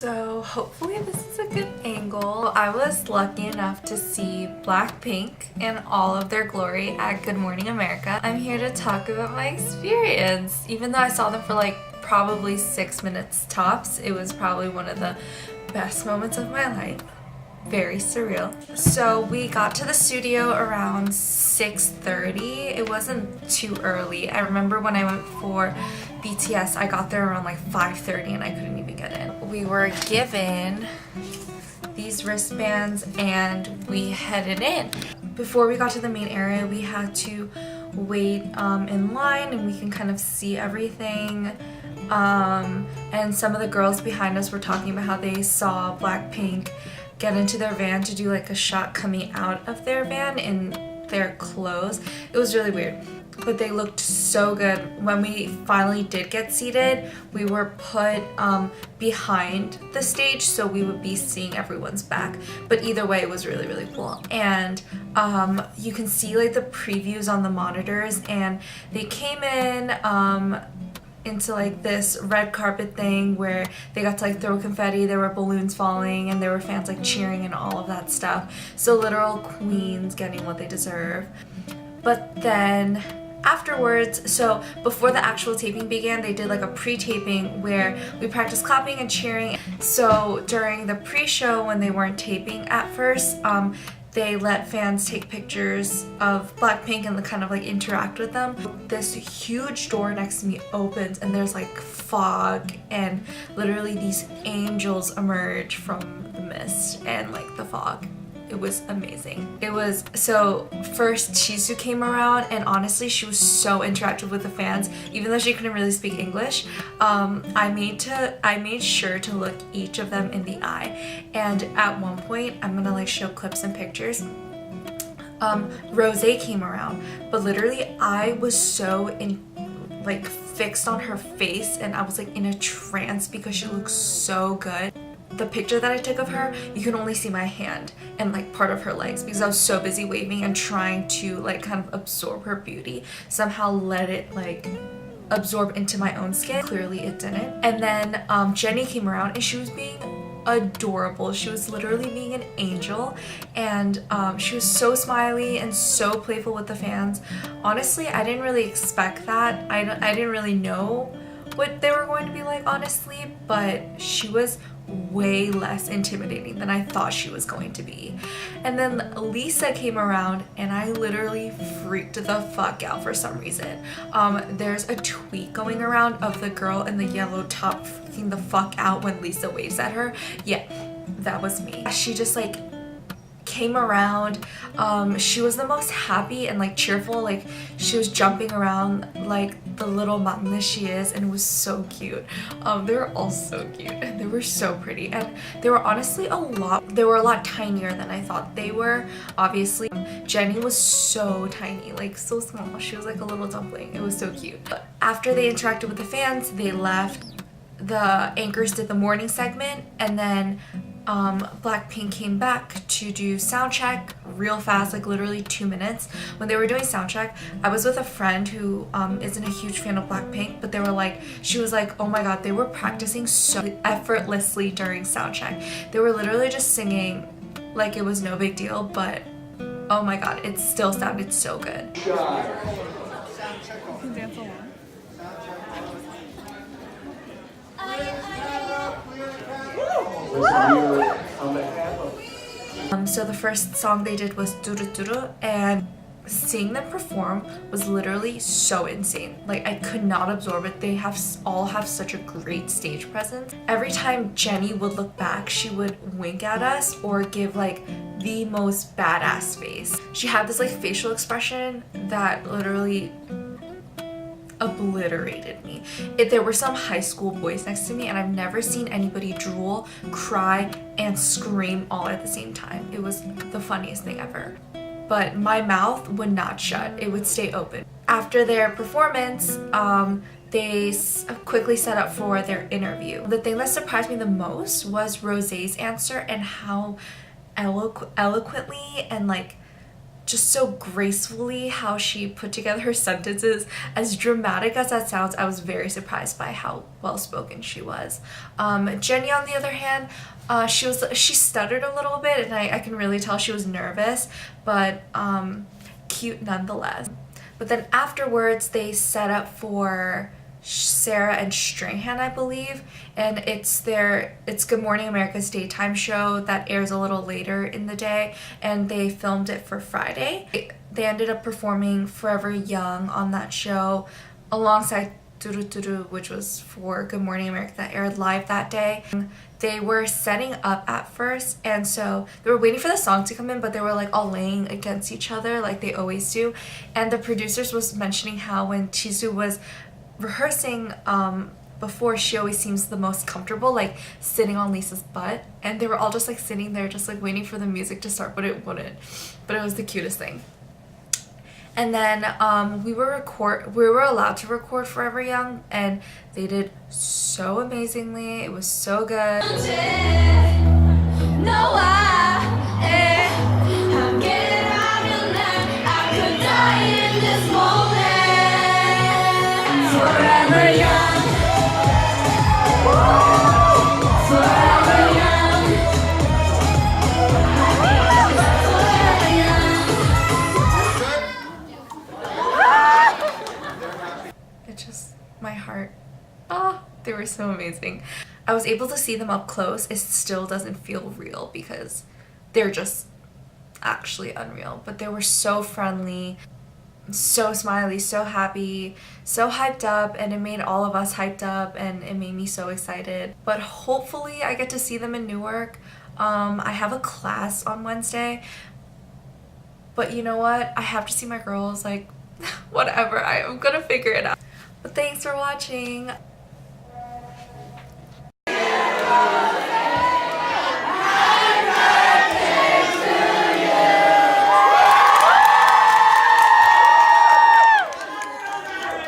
So hopefully this is a good angle. I was lucky enough to see BLACKPINK in all of their glory at Good Morning America. I'm here to talk about my experience. Even though I saw them for like probably 6 minutes tops, it was probably one of the best moments of my life. Very surreal. So we got to the studio around 6:30. It wasn't too early. I remember when I went for BTS, I got there around like 5:30 and I couldn't even get in. We were given these wristbands and we headed in. Before we got to the main area, we had to wait in line and we can kind of see everything. And some of the girls behind us were talking about how they saw BLACKPINK get into their van to do like a shot coming out of their van in their clothes. It was really weird, but they looked so good. When we finally did get seated, we were put behind the stage so we would be seeing everyone's back, but either way it was really cool. And you can see like the previews on the monitors, and they came in into like this red carpet thing where they got to like throw confetti, there were balloons falling, and there were fans like cheering and all of that stuff. So literal queens getting what they deserve. But then afterwards, so before the actual taping began, they did like a pre-taping where we practiced clapping and cheering. So during the pre-show, when they weren't taping at first, they let fans take pictures of BLACKPINK and kind of like interact with them. This huge door next to me opens and there's like fog, and literally these angels emerge from the mist and like the fog. It was amazing. It was, so first Chisu came around, and honestly she was so interactive with the fans, even though she couldn't really speak English. I made sure to look each of them in the eye, and at one point, I'm gonna like show clips and pictures, Rose came around, but literally I was so fixed on her face, and I was like in a trance because she looked so good. The picture that I took of her, you can only see my hand and like part of her legs because I was so busy waving and trying to like kind of absorb her beauty, somehow let it like absorb into my own skin. Clearly it didn't. And then Jennie came around and she was being adorable. She was literally being an angel, and she was so smiley and so playful with the fans. Honestly, I didn't really expect that. I didn't really know what they were going to be like, honestly, but she was way less intimidating than I thought she was going to be. And then Lisa came around and I literally freaked the fuck out for some reason. There's a tweet going around of the girl in the yellow top freaking the fuck out when Lisa waves at her. Yeah, that was me. She just like came around. She was the most happy and like cheerful, like she was jumping around like the little maknae she is, and it was so cute. They were all so cute and they were so pretty, and they were honestly a lot tinier than I thought they were. Obviously Jennie was so tiny, like so small. She was like a little dumpling. It was so cute. But after they interacted with the fans, they left. The anchors did the morning segment, and then BLACKPINK came back to do sound check real fast, like literally 2 minutes. When they were doing sound check, I was with a friend who isn't a huge fan of BLACKPINK, but she was like, oh my god, they were practicing so effortlessly during sound check. They were literally just singing like it was no big deal, but oh my god, it still sounded so good. You can dance along. So the first song they did was Duru Duru, and seeing them perform was literally so insane. Like I could not absorb it. They all have such a great stage presence. Every time Jennie would look back, she would wink at us or give like the most badass face. She had this like facial expression that literally obliterated me. There were some high school boys next to me, and I've never seen anybody drool, cry, and scream all at the same time. It was the funniest thing ever. But my mouth would not shut. It would stay open. After their performance, they quickly set up for their interview. The thing that surprised me the most was Rosé's answer and how eloquently and like just so gracefully how she put together her sentences. As dramatic as that sounds, I was very surprised by how well spoken she was. Jenny, on the other hand, she stuttered a little bit, and I can really tell she was nervous, but cute nonetheless. But then afterwards, they set up for Sarah and Strahan, I believe, and it's Good Morning America's daytime show that airs a little later in the day, and they filmed it for Friday. They ended up performing Forever Young on that show alongside Duru Duru, which was for Good Morning America that aired live that day. They were setting up at first, and so they were waiting for the song to come in, but they were like all laying against each other like they always do. And the producers was mentioning how when Chizu was rehearsing before, she always seems the most comfortable, like sitting on Lisa's butt, and they were all just like sitting there just like waiting for the music to start, but it wouldn't. But it was the cutest thing. And then we were allowed to record Forever Young, and they did so amazingly. It was so good. Forever young. Forever young. It just, my heart, they were so amazing. I was able to see them up close. It still doesn't feel real because they're just actually unreal, but they were so friendly, so smiley, so happy, so hyped up, and it made all of us hyped up, and it made me so excited. But hopefully I get to see them in Newark. I have a class on Wednesday, but you know what? I have to see my girls, like, whatever. I'm gonna figure it out. But thanks for watching.